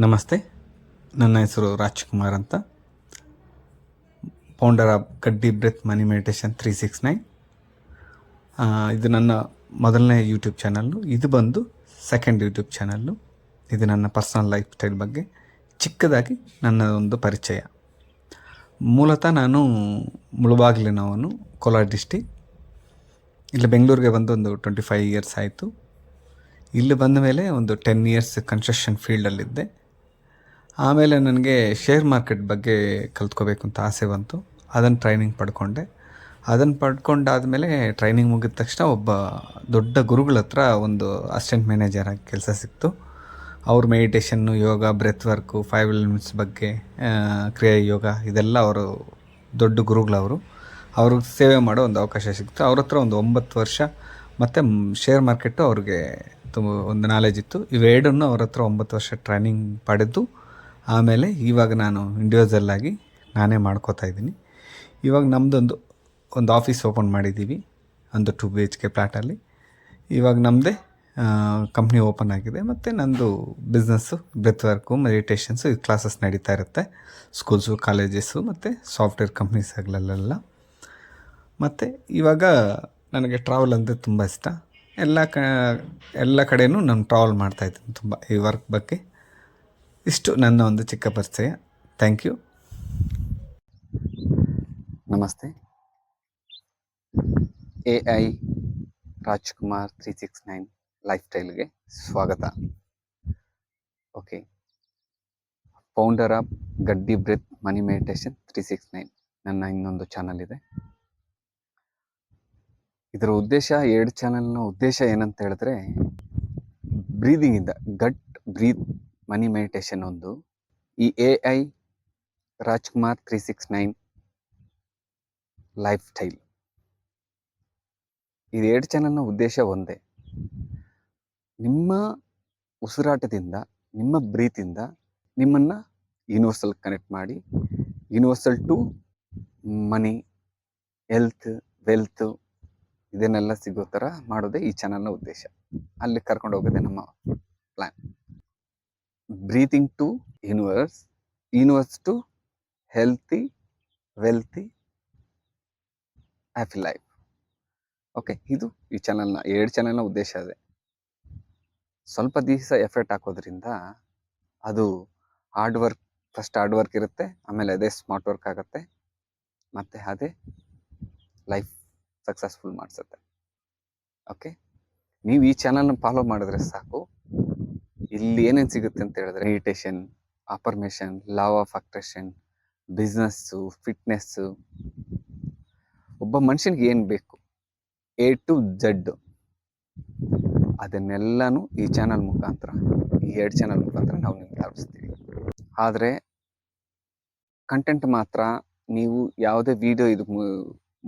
ನಮಸ್ತೆ, ನನ್ನ ಹೆಸರು ರಾಜ್ಕುಮಾರ್ ಅಂತ, founder of Gaddi breath money meditation 369. ಇದು ನನ್ನ ಮೊದಲನೇ ಯೂಟ್ಯೂಬ್ ಚಾನಲ್ಲು. ಇದು ಬಂದು ಸೆಕೆಂಡ್ ಯೂಟ್ಯೂಬ್ ಚಾನಲ್ಲು. ಇದು ನನ್ನ ಪರ್ಸನಲ್ ಲೈಫ್ ಸ್ಟೈಲ್ ಬಗ್ಗೆ ಚಿಕ್ಕದಾಗಿ ನನ್ನ ಒಂದು ಪರಿಚಯ. ಮೂಲತಃ ನಾನು ಮುಳಬಾಗಿಲಿನವನು, ಕೋಲಾರ ಡಿಸ್ಟಿಕ್. ಇಲ್ಲಿ ಬೆಂಗಳೂರಿಗೆ ಬಂದು ಒಂದು 25 ಇಯರ್ಸ್ ಆಯಿತು. ಇಲ್ಲಿ ಬಂದ ಮೇಲೆ ಒಂದು 10 ಇಯರ್ಸ್ ಕನ್ಸ್ಟ್ರಕ್ಷನ್ ಫೀಲ್ಡಲ್ಲಿದ್ದೆ. ಆಮೇಲೆ ನನಗೆ ಶೇರ್ ಮಾರ್ಕೆಟ್ ಬಗ್ಗೆ ಕಲ್ತ್ಕೋಬೇಕು ಅಂತ ಆಸೆ ಬಂತು. ಅದನ್ನು ಟ್ರೈನಿಂಗ್ ಪಡ್ಕೊಂಡೆ. ಅದನ್ನು ಪಡ್ಕೊಂಡಾದಮೇಲೆ ಟ್ರೈನಿಂಗ್ ಮುಗಿದ ತಕ್ಷಣ ಒಬ್ಬ ದೊಡ್ಡ ಗುರುಗಳ ಹತ್ರ ಒಂದು ಅಸಿಸ್ಟೆಂಟ್ ಮ್ಯಾನೇಜರ್ ಆಗಿ ಕೆಲಸ ಸಿಕ್ತು. ಅವ್ರು ಮೆಡಿಟೇಷನ್ನು, ಯೋಗ, ಬ್ರೆತ್ ವರ್ಕು, 5 ಎಲಿಮೆಂಟ್ಸ್ ಬಗ್ಗೆ, ಕ್ರಿಯಾ ಯೋಗ, ಇದೆಲ್ಲ ಅವರು ದೊಡ್ಡ ಗುರುಗಳವರು. ಅವ್ರಿಗೆ ಸೇವೆ ಮಾಡೋ ಒಂದು ಅವಕಾಶ ಸಿಕ್ತು. ಅವ್ರ ಹತ್ರ ಒಂದು 9 ವರ್ಷ ಮತ್ತು ಶೇರ್ ಮಾರ್ಕೆಟು ಅವ್ರಿಗೆ ತುಂಬ ಒಂದು ನಾಲೆಜ್ ಇತ್ತು. ಇವೆರಡನ್ನು ಅವ್ರ ಹತ್ರ 9 ವರ್ಷ ಟ್ರೈನಿಂಗ್ ಪಡೆದು ಆಮೇಲೆ ಇವಾಗ ನಾನು ಇಂಡಿವಿಜುವಲ್ ಆಗಿ ನಾನೇ ಮಾಡ್ಕೋತಾ ಇದ್ದೀನಿ. ಇವಾಗ ನಮ್ಮದೊಂದು ಆಫೀಸ್ ಓಪನ್ ಮಾಡಿದ್ದೀವಿ, ಒಂದು 2 BHK ಫ್ಲ್ಯಾಟಲ್ಲಿ. ಇವಾಗ ನಮ್ಮದೇ ಕಂಪ್ನಿ ಓಪನ್ ಆಗಿದೆ. ಮತ್ತು ನಂದು ಬಿಸ್ನೆಸ್ಸು, ಬ್ರೆತ್ ವರ್ಕು, ಮೆಡಿಟೇಷನ್ಸು, ಈ ಕ್ಲಾಸಸ್ ನಡೀತಾ ಇರುತ್ತೆ ಸ್ಕೂಲ್ಸು, ಕಾಲೇಜಸ್ಸು ಮತ್ತು ಸಾಫ್ಟ್ವೇರ್ ಕಂಪ್ನೀಸ್ಗಳಲ್ಲೆಲ್ಲ. ಮತ್ತು ಇವಾಗ ನನಗೆ ಟ್ರಾವೆಲ್ ಅಂದರೆ ತುಂಬ ಇಷ್ಟ. ಎಲ್ಲ ಕಡೆಯೂ ನಾನು ಟ್ರಾವೆಲ್ ಮಾಡ್ತಾಯಿದ್ದೀನಿ ತುಂಬ ಈ ವರ್ಕ್ ಬಗ್ಗೆ. ಇಷ್ಟು ನನ್ನ ಒಂದು ಚಿಕ್ಕ ಪರಿಚಯ. Thank you. ನಮಸ್ತೆ. AI ರಾಜ್ಕುಮಾರ್ 369 ಲೈಫ್ ಸ್ಟೈಲ್ಗೆ ಸ್ವಾಗತ. Okay, founder of Gaddi breath money meditation 369 ನನ್ನ ಇನ್ನೊಂದು ಚಾನಲ್ ಇದೆ. ಇದರ ಉದ್ದೇಶ, 2 ಚಾನಲ್ನ ಉದ್ದೇಶ ಏನಂತ ಹೇಳಿದ್ರೆ, ಬ್ರೀದಿಂಗ್ ಇಂದ ಗಟ್ ಬ್ರೀತ್ ಮನಿ ಮೆಡಿಟೇಷನ್ ಒಂದು, ಈ AI ರಾಜ್ಕುಮಾರ್ 369 ಲೈಫ್ ಸ್ಟೈಲ್. ಈ 2 ಚಾನಲ್ನ ಉದ್ದೇಶ ಒಂದೇ. ನಿಮ್ಮ ಉಸಿರಾಟದಿಂದ, ನಿಮ್ಮ ಬ್ರೀತಿಂದ ನಿಮ್ಮನ್ನ ಯೂನಿವರ್ಸಲ್ ಕನೆಕ್ಟ್ ಮಾಡಿ, universal to money, health, wealth ಇದನ್ನೆಲ್ಲ ಸಿಗೋ ಥರ ಮಾಡೋದೇ ಈ ಚಾನಲ್ನ ಉದ್ದೇಶ. ಅಲ್ಲಿ ಕರ್ಕೊಂಡು ಹೋಗೋದೇ ನಮ್ಮ plan. Breathing to universe, universe to healthy, wealthy, happy life. Okay, ಇದು ಈ ಚಾನಲ್ನ 2 ಚಾನಲ್ನ ಉದ್ದೇಶ ಅದೇ. ಸ್ವಲ್ಪ ದಿವಸ ಎಫರ್ಟ್ ಹಾಕೋದ್ರಿಂದ ಅದು ಫಸ್ಟ್ ಹಾರ್ಡ್ ವರ್ಕ್ ಇರುತ್ತೆ, ಆಮೇಲೆ ಅದೇ ಸ್ಮಾರ್ಟ್ ವರ್ಕ್ ಆಗುತ್ತೆ, ಮತ್ತು ಅದೇ ಲೈಫ್ ಸಕ್ಸಸ್ಫುಲ್ ಮಾಡಿಸುತ್ತೆ. ಓಕೆ, ನೀವು ಈ ಚಾನಲ್ನ ಫಾಲೋ ಮಾಡಿದ್ರೆ ಸಾಕು. ಇಲ್ಲಿ ಏನೇನು ಸಿಗುತ್ತೆ ಅಂತ ಹೇಳಿದ್ರೆ, meditation, affirmation, law of attraction, business, fitness, ಒಬ್ಬ ಮನುಷ್ಯನಿಗೆ ಏನು ಬೇಕು A to Z, ಅದನ್ನೆಲ್ಲನೂ ಈ ಚಾನಲ್ ಮುಖಾಂತರ, ಈ 2 ಚಾನಲ್ ಮುಖಾಂತರ ನಾವು ನಿಮ್ಗೆ ತಲುಪಿಸ್ತೀವಿ. ಆದರೆ ಕಂಟೆಂಟ್ ಮಾತ್ರ ನೀವು ಯಾವುದೇ ವಿಡಿಯೋ ಇದು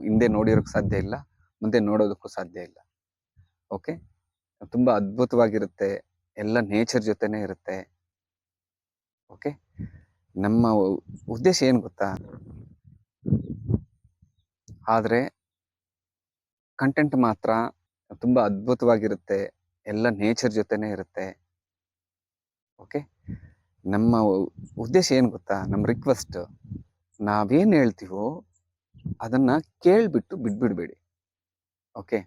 ಹಿಂದೆ ನೋಡಿರೋಕ್ಕೆ ಸಾಧ್ಯ ಇಲ್ಲ, ಮುಂದೆ ನೋಡೋದಕ್ಕೂ ಸಾಧ್ಯ ಇಲ್ಲ. ಓಕೆ, ತುಂಬ ಅದ್ಭುತವಾಗಿರುತ್ತೆ, ಎಲ್ಲ ನೇಚರ್ ಜೊತೆನೇ ಇರುತ್ತೆ. ಓಕೆ, ನಮ್ಮ ಉದ್ದೇಶ ಏನು ಗೊತ್ತಾ? ಆದರೆ ಕಂಟೆಂಟ್ ಮಾತ್ರ ತುಂಬ ಅದ್ಭುತವಾಗಿರುತ್ತೆ, ಎಲ್ಲ ನೇಚರ್ ಜೊತೆನೇ ಇರುತ್ತೆ. ಓಕೆ, ನಮ್ಮ ಉದ್ದೇಶ ಏನು ಗೊತ್ತಾ? ನಮ್ಮ ರಿಕ್ವೆಸ್ಟ್, ನಾವೇನು ಹೇಳ್ತೀವೋ ಅದನ್ನು ಕೇಳಿಬಿಟ್ಟು ಬಿಟ್ಬಿಡಬೇಡಿ. ಓಕೆ,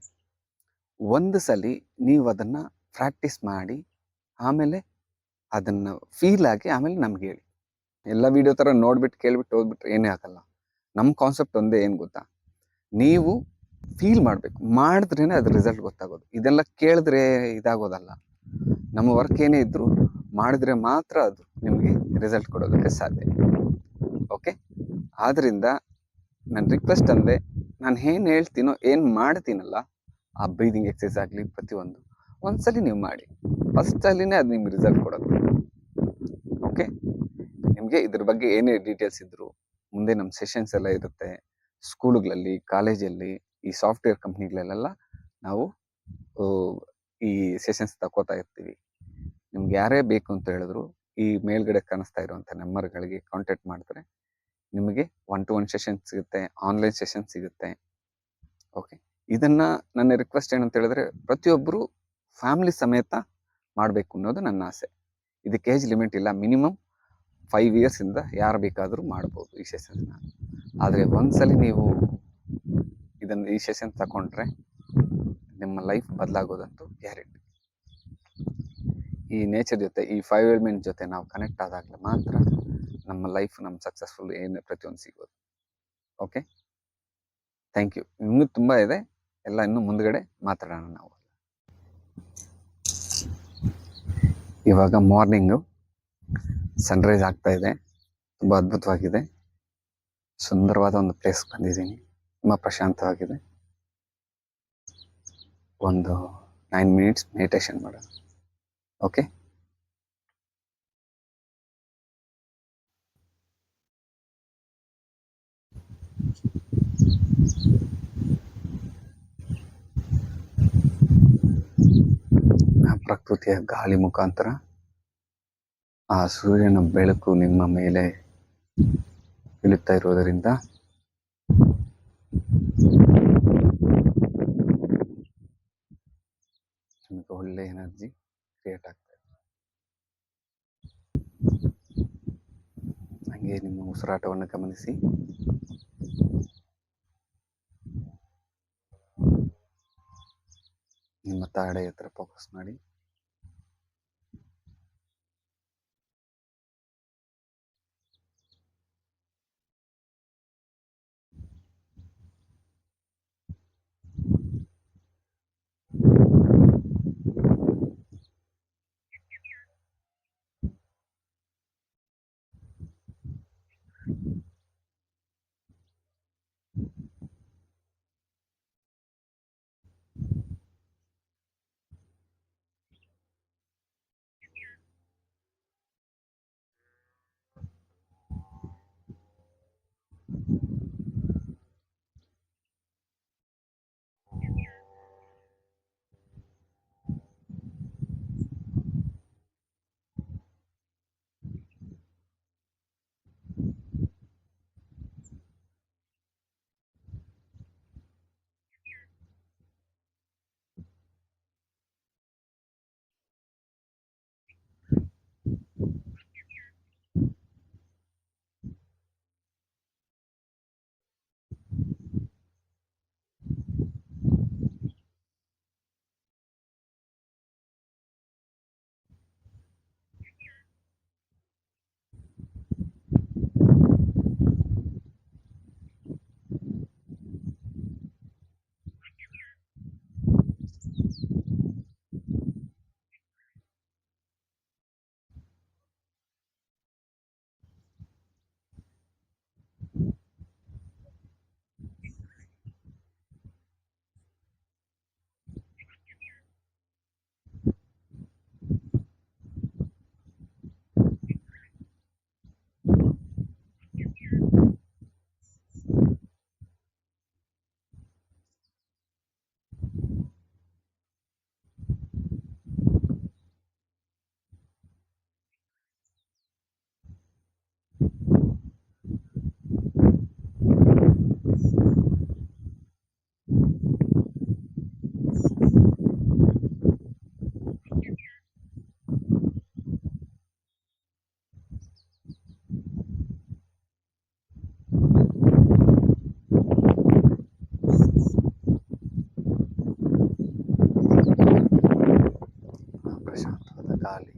ಒಂದು ಸಲ ನೀವು ಅದನ್ನು ಪ್ರಾಕ್ಟೀಸ್ ಮಾಡಿ, ಆಮೇಲೆ ಅದನ್ನು ಫೀಲ್ ಆಗಿ ಆಮೇಲೆ ನಮ್ಗೆ ಹೇಳಿ. ಎಲ್ಲ ವಿಡಿಯೋ ಥರ ನೋಡ್ಬಿಟ್ಟು ಕೇಳ್ಬಿಟ್ಟು ಹೋಗ್ಬಿಟ್ರೆ ಏನೇ ಆಗಲ್ಲ. ನಮ್ಮ ಕಾನ್ಸೆಪ್ಟ್ ಒಂದೇ, ಏನು ಗೊತ್ತಾ? ನೀವು ಫೀಲ್ ಮಾಡಬೇಕು, ಮಾಡಿದ್ರೇ ಅದ್ರ ರಿಸಲ್ಟ್ ಗೊತ್ತಾಗೋದು. ಇದೆಲ್ಲ ಕೇಳಿದ್ರೆ ಇದಾಗೋದಲ್ಲ. ನಮ್ಮ ವರ್ಕ್ ಏನೇ ಇದ್ದರೂ ಮಾಡಿದ್ರೆ ಮಾತ್ರ ಅದು ನಿಮಗೆ ರಿಸಲ್ಟ್ ಕೊಡೋದಕ್ಕೆ ಸಾಧ್ಯ. ಓಕೆ, ಆದ್ದರಿಂದ ನನ್ನ ರಿಕ್ವೆಸ್ಟ್ ಅಂದರೆ, ನಾನು ಏನು ಹೇಳ್ತೀನೋ, ಏನು ಮಾಡ್ತೀನಲ್ಲ, ಆ ಬ್ರೀದಿಂಗ್ ಎಕ್ಸಸೈಸ್ ಆಗಲಿ ಪ್ರತಿಯೊಂದು ಒಂದ್ಸಲಿ ನೀವು ಮಾಡಿ. ಫಸ್ಟ್ ಸಲಿನೇ ಅದು ನಿಮ್ಗೆ ರಿಸಲ್ಟ್ ಕೊಡೋದು. ಓಕೆ, ನಿಮಗೆ ಇದ್ರ ಬಗ್ಗೆ ಏನೇ ಡೀಟೇಲ್ಸ್ ಇದ್ದರೂ ಮುಂದೆ ನಮ್ಮ ಸೆಷನ್ಸ್ ಎಲ್ಲ ಇರುತ್ತೆ. ಸ್ಕೂಲುಗಳಲ್ಲಿ, ಕಾಲೇಜಲ್ಲಿ, ಈ ಸಾಫ್ಟ್ವೇರ್ ಕಂಪ್ನಿಗಳಲ್ಲೆಲ್ಲ ನಾವು ಈ ಸೆಷನ್ಸ್ ತಗೋತಾ ಇರ್ತೀವಿ. ನಿಮ್ಗೆ ಯಾರೇ ಬೇಕು ಅಂತ ಹೇಳಿದ್ರು ಈ ಮೇಲ್ಗಡೆ ಕಾಣಿಸ್ತಾ ಇರುವಂಥ ನಂಬರ್ಗಳಿಗೆ ಕಾಂಟ್ಯಾಕ್ಟ್ ಮಾಡಿದ್ರೆ ನಿಮಗೆ 1-to-1 ಸೆಷನ್ ಸಿಗುತ್ತೆ, ಆನ್ಲೈನ್ ಸೆಷನ್ ಸಿಗುತ್ತೆ. ಓಕೆ, ಇದನ್ನ ನನ್ನ ರಿಕ್ವೆಸ್ಟ್ ಏನಂತ ಹೇಳಿದ್ರೆ, ಪ್ರತಿಯೊಬ್ಬರು ಫ್ಯಾಮಿಲಿ ಸಮೇತ ಮಾಡಬೇಕು ಅನ್ನೋದು ನನ್ನ ಆಸೆ. ಇದಕ್ಕೆ ಏಜ್ ಲಿಮಿಟ್ ಇಲ್ಲ. ಮಿನಿಮಮ್ 5 ಇಯರ್ಸಿಂದ ಯಾರು ಬೇಕಾದರೂ ಮಾಡ್ಬೋದು ಈ ಸೆಷನ್ನ. ಆದರೆ ಒಂದ್ಸಲಿ ನೀವು ಈ ಸೆಷನ್ ತಗೊಂಡ್ರೆ ನಿಮ್ಮ ಲೈಫ್ ಬದಲಾಗೋದಂತೂ ಗ್ಯಾರಂಟಿ. ಈ ನೇಚರ್ ಜೊತೆ, ಈ 5 ಎಲಿಮೆಂಟ್ ಜೊತೆ ನಾವು ಕನೆಕ್ಟ್ ಆದಾಗಲೇ ಮಾತ್ರ ನಮ್ಮ ಲೈಫ್, ನಮ್ಮ ಸಕ್ಸಸ್ಫುಲ್ ಏನು ಪ್ರತಿಯೊಂದು ಸಿಗೋದು. Okay, thank you. ಇನ್ನೂ ತುಂಬ ಇದೆ, ಎಲ್ಲ ಇನ್ನೂ ಮುಂದ್ಗಡೆ ಮಾತಾಡೋಣ ನಾವು. ಇವಾಗ ಮಾರ್ನಿಂಗು ಸನ್ರೈಸ್ ಆಗ್ತಾ ಇದೆ. ತುಂಬ ಅದ್ಭುತವಾಗಿದೆ. ಸುಂದರವಾದ ಒಂದು ಪ್ಲೇಸ್ ಬಂದಿದ್ದೀನಿ. ತುಂಬ ಪ್ರಶಾಂತವಾಗಿದೆ. ಒಂದು 9 ಮಿನಿಟ್ಸ್ ಮೆಡಿಟೇಷನ್ ಮಾಡೋಣ. ಓಕೆ, ಪ್ರಕೃತಿಯ ಗಾಳಿ ಮುಖಾಂತರ ಆ ಸೂರ್ಯನ ಬೆಳಕು ನಿಮ್ಮ ಮೇಲೆ ಬೀಳುತ್ತಾ ಇರುವುದರಿಂದ ನಿಮಗೆ ಒಳ್ಳೆ ಎನರ್ಜಿ ಕ್ರಿಯೇಟ್ ಆಗ್ತಾ ಇದೆ. ಹಾಗೆ ನಿಮ್ಮ ಉಸಿರಾಟವನ್ನು ಗಮನಿಸಿ. ನಿಮ್ಮ ತಾಡೆ ಹತ್ರ ಫೋಕಸ್ ಮಾಡಿ. ಪ್ರಶಾಂತವಾದ ಗಾಳಿ,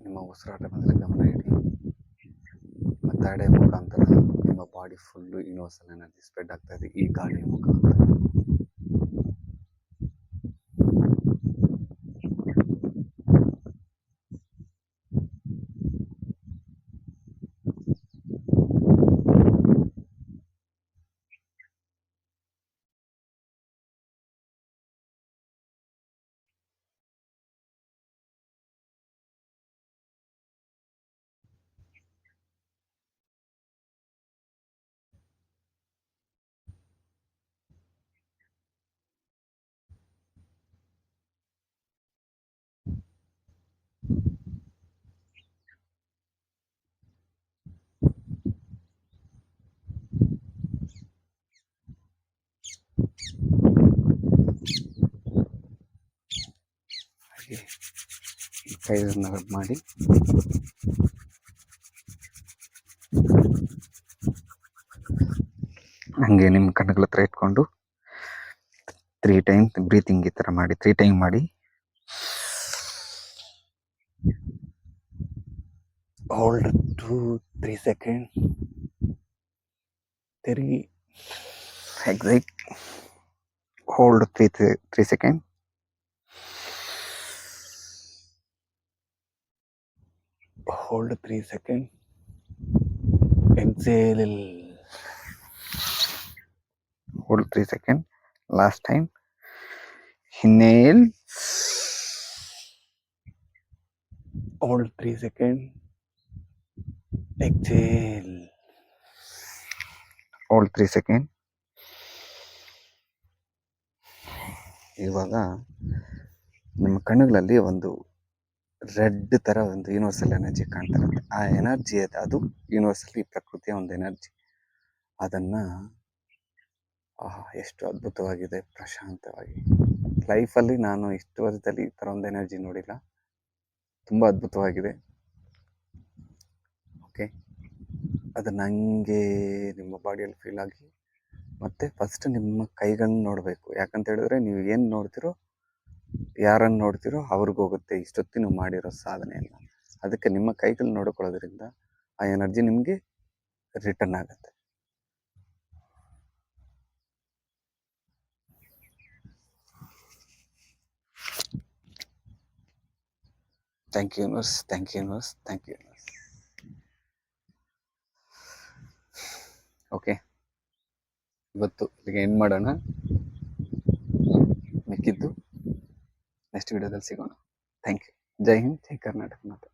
ನಿಮ್ಮ ಉಸಿರಾಟ ಮೇಲೆ ಗಮನ ಇಡಿ. ನಿಮ್ಮ ತಡೆ ಮುಖಾಂತರ ನಿಮ್ಮ body full universal energy spread ಆಗ್ತಾ ಇದೆ ಈ ಗಾಳಿಯ ಮುಖಾಂತರ. ಕೈಗಳನ್ನ ರಬ್ ಮಾಡಿ ಹಂಗೆ ನಿಮ್ಮ ಕಣ್ಣುಗಳ ಹತ್ರ ಇಟ್ಕೊಂಡು 3 ಟೈಮ್ಸ್ ಬ್ರೀತಿಂಗ್ ಈ ಥರ ಮಾಡಿ 3 ಟೈಮ್ ಮಾಡಿ. ಹೋಲ್ಡ್ 2-3 ಸೆಕೆಂಡ್, ತಿರುಗಿ excite, hold 3 second, hold 3 second, exhale, hold 3 second, last time, inhale, hold 3 second, exhale, hold 3 second. ಇವಾಗ ನಿಮ್ಮ ಕಣ್ಣುಗಳಲ್ಲಿ ಒಂದು ರೆಡ್ ಥರ ಒಂದು ಯೂನಿವರ್ಸಲ್ ಎನರ್ಜಿ ಕಾಣ್ತಾ ಇರುತ್ತೆ. ಆ ಎನರ್ಜಿ ಅದು ಯೂನಿವರ್ಸಲ್, ಪ್ರಕೃತಿಯ ಒಂದು ಎನರ್ಜಿ. ಅದನ್ನು ಎಷ್ಟು ಅದ್ಭುತವಾಗಿದೆ, ಪ್ರಶಾಂತವಾಗಿ. ಲೈಫಲ್ಲಿ ನಾನು ಇಷ್ಟು ವರ್ಷದಲ್ಲಿ ಈ ಥರ ಒಂದು ಎನರ್ಜಿ ನೋಡಿಲ್ಲ. ತುಂಬ ಅದ್ಭುತವಾಗಿದೆ. ಓಕೆ, ಅದು ನನಗೆ ನಿಮ್ಮ ಬಾಡಿಯಲ್ಲಿ ಫೀಲ್ ಆಗಿ, ಮತ್ತು ಫಸ್ಟ್ ನಿಮ್ಮ ಕೈಗಳನ್ನ ನೋಡಬೇಕು. ಯಾಕಂತ ಹೇಳಿದ್ರೆ ನೀವು ಏನು ನೋಡ್ತಿರೋ, ಯಾರನ್ನು ನೋಡ್ತಿರೋ ಅವ್ರಿಗೆ ಹೋಗುತ್ತೆ ಇಷ್ಟೊತ್ತಿ ನೀವು ಮಾಡಿರೋ ಸಾಧನೆಯನ್ನು. ಅದಕ್ಕೆ ನಿಮ್ಮ ಕೈಗಳು ನೋಡ್ಕೊಳ್ಳೋದ್ರಿಂದ ಆ ಎನರ್ಜಿ ನಿಮಗೆ ರಿಟರ್ನ್ ಆಗುತ್ತೆ. Thank you universe, thank you universe, thank you universe. Okay, ಇವತ್ತು ಇಲ್ಲಿಗೆ ಎಂಡ್ ಮಾಡೋಣ. ಮಿಕ್ಕಿದ್ದು ನೆಕ್ಸ್ಟ್ ವಿಡಿಯೋದಲ್ಲಿ ಸಿಗೋಣ. Thank you. ಜೈ ಹಿಂದ್, ಜೈ ಕರ್ನಾಟಕ ಮಾತು.